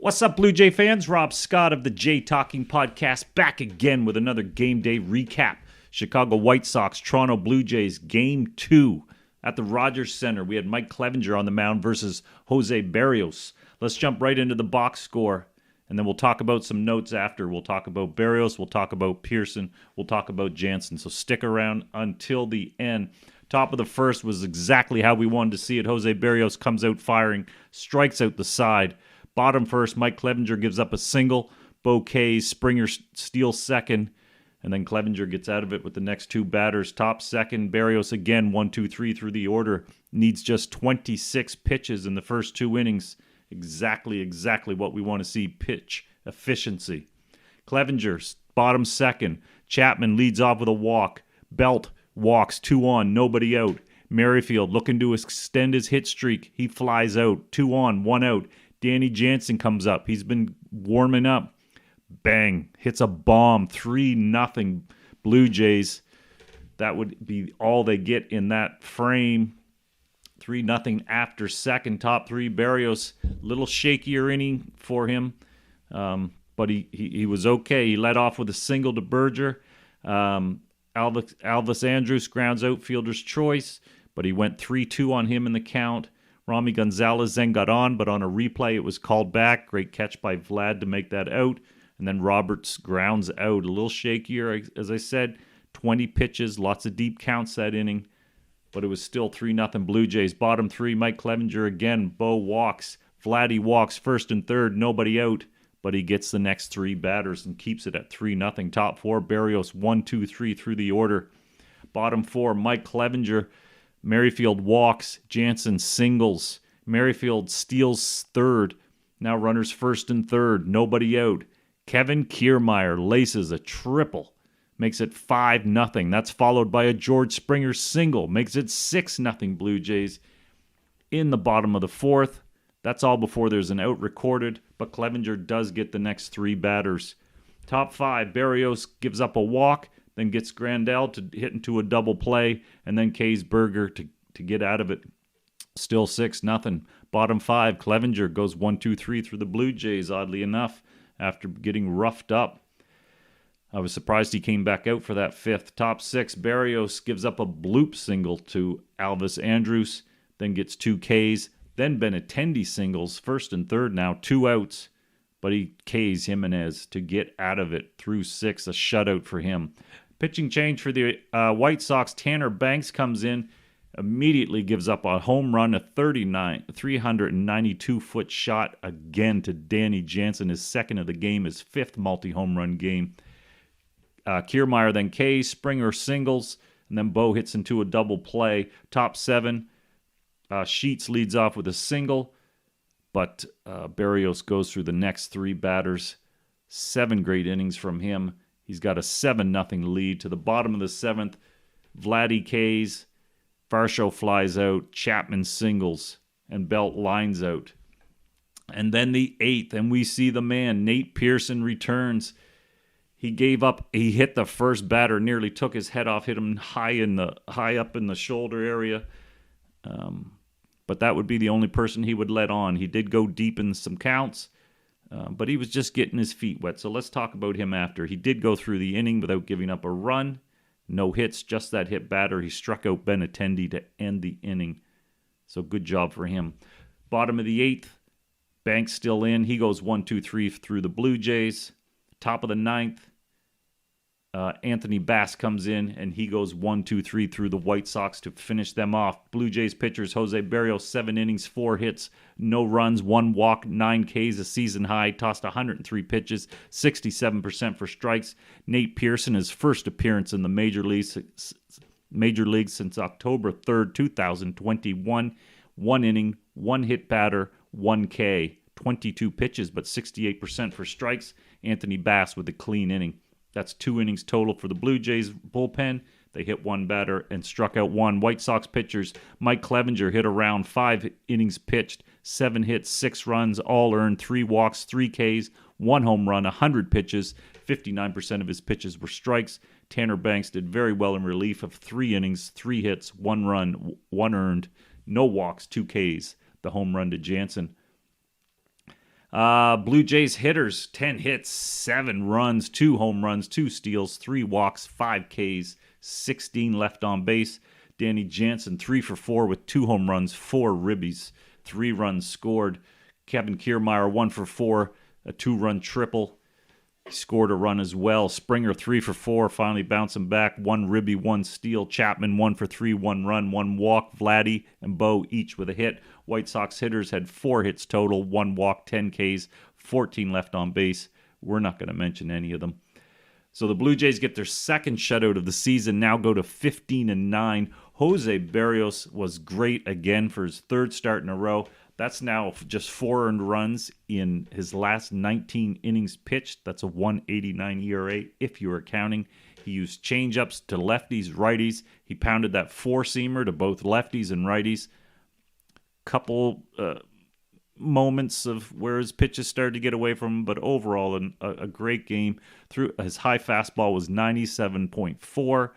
What's up, Blue Jay fans? Rob Scott of the Jay Talking Podcast back again with another game day recap. Chicago White Sox, Toronto Blue Jays, Game 2 at the Rogers Center. We had Mike Clevenger on the mound versus Jose Berrios. Let's jump right into the box score, and then we'll talk about some notes after. We'll talk about Berrios, we'll talk about Pearson, we'll talk about Jansen. So stick around until the end. Top of the first was exactly how we wanted to see it. Jose Berrios comes out firing, strikes out the side. Bottom first, Mike Clevenger gives up a single. Bouquet, Springer steals second. And then Clevenger gets out of it with the next two batters. Top second, Berrios again, 1-2-3 through the order. Needs just 26 pitches in the first two innings. Exactly what we want to see. Pitch efficiency. Clevenger, bottom second. Chapman leads off with a walk. Belt walks, 2 on, nobody out. Merrifield looking to extend his hit streak. He flies out, 2 on, 1 out. Danny Jansen comes up. He's been warming up. Bang. Hits a bomb. 3-0 Blue Jays. That would be all they get in that frame. 3-0 after second. Top three, Berrios. Little shakier inning for him. But he was okay. He led off with a single to Berger. Alvis Andrus grounds out fielder's choice, but he went 3-2 on him in the count. Rami Gonzalez then got on, but on a replay it was called back. Great catch by Vlad to make that out. And then Roberts grounds out. A little shakier, as I said. 20 pitches, lots of deep counts that inning. But it was still 3-0 Blue Jays. Bottom three, Mike Clevenger again. Bo walks. Vladdy walks first and third. Nobody out. But he gets the next three batters and keeps it at 3-0. Top four, Berrios 1-2-3 through the order. Bottom four, Mike Clevenger. Merrifield walks. Jansen singles. Merrifield steals third. Now runners first and third. Nobody out. Kevin Kiermaier laces a triple. Makes it 5-0. That's followed by a George Springer single. Makes it 6-0 Blue Jays. In the bottom of the fourth. That's all before there's an out recorded. But Clevenger does get the next three batters. Top five, Berrios gives up a walk. Then gets Grandal to hit into a double play, and then K's Berger to get out of it. Still 6-0. Bottom five, Clevenger goes 1-2-3 through the Blue Jays, oddly enough, after getting roughed up. I was surprised he came back out for that fifth. Top six, Berrios gives up a bloop single to Alvis Andrus, then gets 2 Ks. Then Benintendi singles, first and third now, 2 outs. But he Ks Jimenez to get out of it through 6, a shutout for him. Pitching change for the White Sox. Tanner Banks comes in, immediately gives up a home run, a 392-foot shot again to Danny Jansen, his second of the game, his fifth multi-home run game. Kiermaier then Ks, Springer singles, and then Bo hits into a double play. Top seven, Sheets leads off with a single. But Berrios goes through the next three batters. 7 great innings from him. He's got a 7-0 lead. To the bottom of the seventh, Vladdy Ks, Varsho flies out, Chapman singles, and Belt lines out. And then the eighth, and we see the man, Nate Pearson, returns. He hit the first batter, nearly took his head off, hit him high up in the shoulder area. But that would be the only person he would let on. He did go deep in some counts, but he was just getting his feet wet. So let's talk about him after. He did go through the inning without giving up a run. No hits, just that hit batter. He struck out Benintendi to end the inning. So good job for him. Bottom of the eighth, Banks still in. He goes 1-2-3 through the Blue Jays. Top of the ninth, Anthony Bass comes in, and he goes 1-2-3 through the White Sox to finish them off. Blue Jays pitchers, Jose Berrios, 7 innings, 4 hits, no runs, 1 walk, 9 Ks, a season high, tossed 103 pitches, 67% for strikes. Nate Pearson, his first appearance in the Major League since October 3rd, 2021. 1 inning, 1 hit batter, 1 K, 22 pitches, but 68% for strikes. Anthony Bass with a clean inning. That's 2 innings total for the Blue Jays bullpen. They hit 1 batter and struck out 1. White Sox pitchers, Mike Clevenger hit around 5 innings pitched, 7 hits, 6 runs, all earned, 3 walks, 3 Ks, 1 home run, 100 pitches. 59% of his pitches were strikes. Tanner Banks did very well in relief of 3 innings, 3 hits, 1 run, 1 earned, no walks, 2 Ks, the home run to Jansen. Blue Jays hitters, 10 hits, 7 runs, 2 home runs, 2 steals, 3 walks, 5 Ks, 16 left on base. Danny Jansen, 3 for 4 with 2 home runs, 4 ribbies, 3 runs scored. Kevin Kiermaier, 1 for 4, a 2-run triple. He scored a run as well. Springer, 3 for 4, finally bouncing back. 1 ribby, 1 steal. Chapman, 1 for 3, 1 run, 1 walk. Vladdy and Bo each with a hit. White Sox hitters had 4 hits total, 1 walk, 10 Ks, 14 left on base. We're not going to mention any of them. So the Blue Jays get their second shutout of the season, now go to 15-9. Jose Berrios was great again for his third start in a row. That's now just 4 earned runs in his last 19 innings pitched. That's a 1.89 ERA if you were counting. He used changeups to lefties, righties. He pounded that 4-seamer to both lefties and righties. Couple moments of where his pitches started to get away from him, but overall a great game. Through his high fastball was 97.4.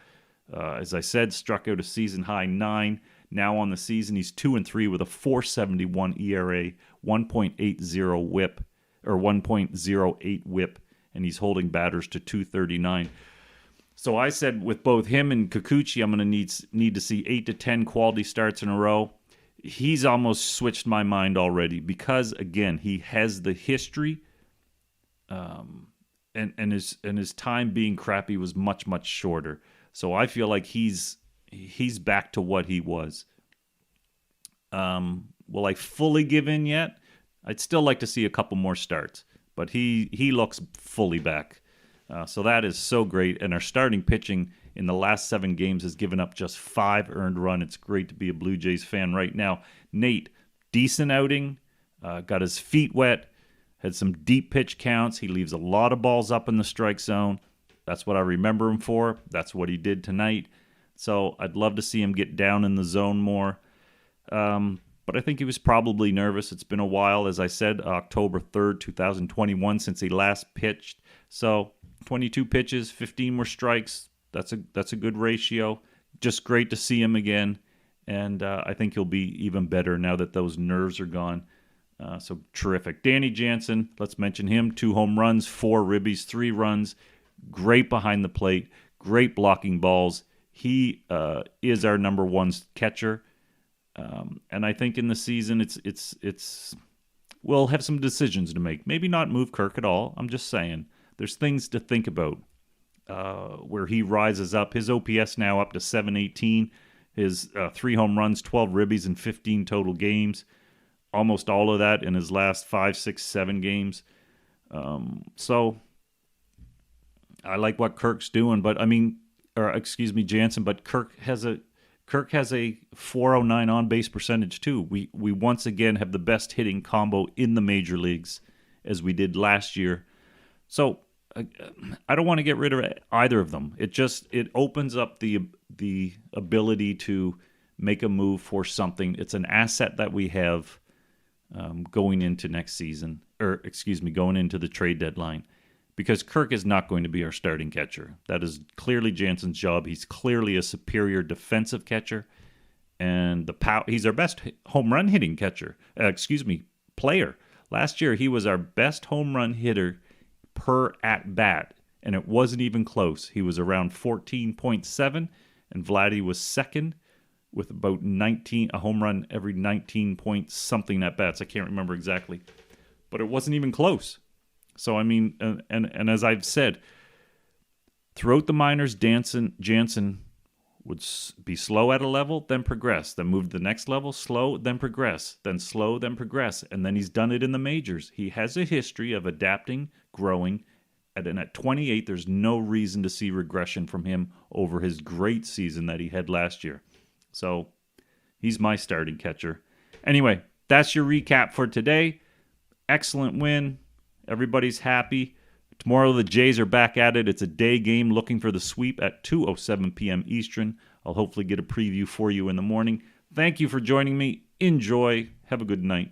As I said, struck out a season high 9. Now on the season, he's 2-3 with a 4.71 ERA, 1.80 WHIP, or 1.08 WHIP, and he's holding batters to 239. So I said with both him and Kikuchi, I'm going to need to see 8 to 10 quality starts in a row. He's almost switched my mind already because, again, he has the history, and his time being crappy was much, much shorter. So I feel like he's back to what he was. Will I fully give in yet? I'd still like to see a couple more starts, but he looks fully back. So that is so great. And our starting pitching in the last 7 games has given up just 5 earned runs. It's great to be a Blue Jays fan right now. Nate, decent outing, got his feet wet, had some deep pitch counts. He leaves a lot of balls up in the strike zone. That's what I remember him for. That's what he did tonight. So I'd love to see him get down in the zone more. But I think he was probably nervous. It's been a while, as I said, October 3rd, 2021, since he last pitched. So 22 pitches, 15 were strikes. That's a good ratio. Just great to see him again. And I think he'll be even better now that those nerves are gone. So terrific. Danny Jansen, let's mention him. 2 home runs, 4 ribbies, 3 runs. Great behind the plate. Great blocking balls. He is our number 1 catcher. And I think in the season, it's we'll have some decisions to make. Maybe not move Kirk at all. I'm just saying. There's things to think about where he rises up. His OPS now up to 718. His 3 home runs, 12 ribbies, and 15 total games. Almost all of that in his last 5, 6, 7 games. So I like what Kirk's doing, but Jansen. But Kirk has a 409 on base percentage too. We once again have the best hitting combo in the major leagues as we did last year. So I don't want to get rid of either of them. It opens up the ability to make a move for something. It's an asset that we have going into next season, going into the trade deadline. Because Kirk is not going to be our starting catcher. That is clearly Jansen's job. He's clearly a superior defensive catcher. And he's our best home run hitting player. Last year, he was our best home run hitter per at-bat. And it wasn't even close. He was around 14.7. And Vladdy was second with about a home run every 19 point something at-bats. I can't remember exactly. But it wasn't even close. So, I mean, and as I've said, throughout the minors, Jansen would be slow at a level, then progress, then move to the next level, slow, then progress, then slow, then progress, and then he's done it in the majors. He has a history of adapting, growing, and at 28, there's no reason to see regression from him over his great season that he had last year. So, he's my starting catcher. Anyway, that's your recap for today. Excellent win. Everybody's happy. Tomorrow the Jays are back at it. It's a day game looking for the sweep at 2:07 p.m. Eastern. I'll hopefully get a preview for you in the morning. Thank you for joining me. Enjoy. Have a good night.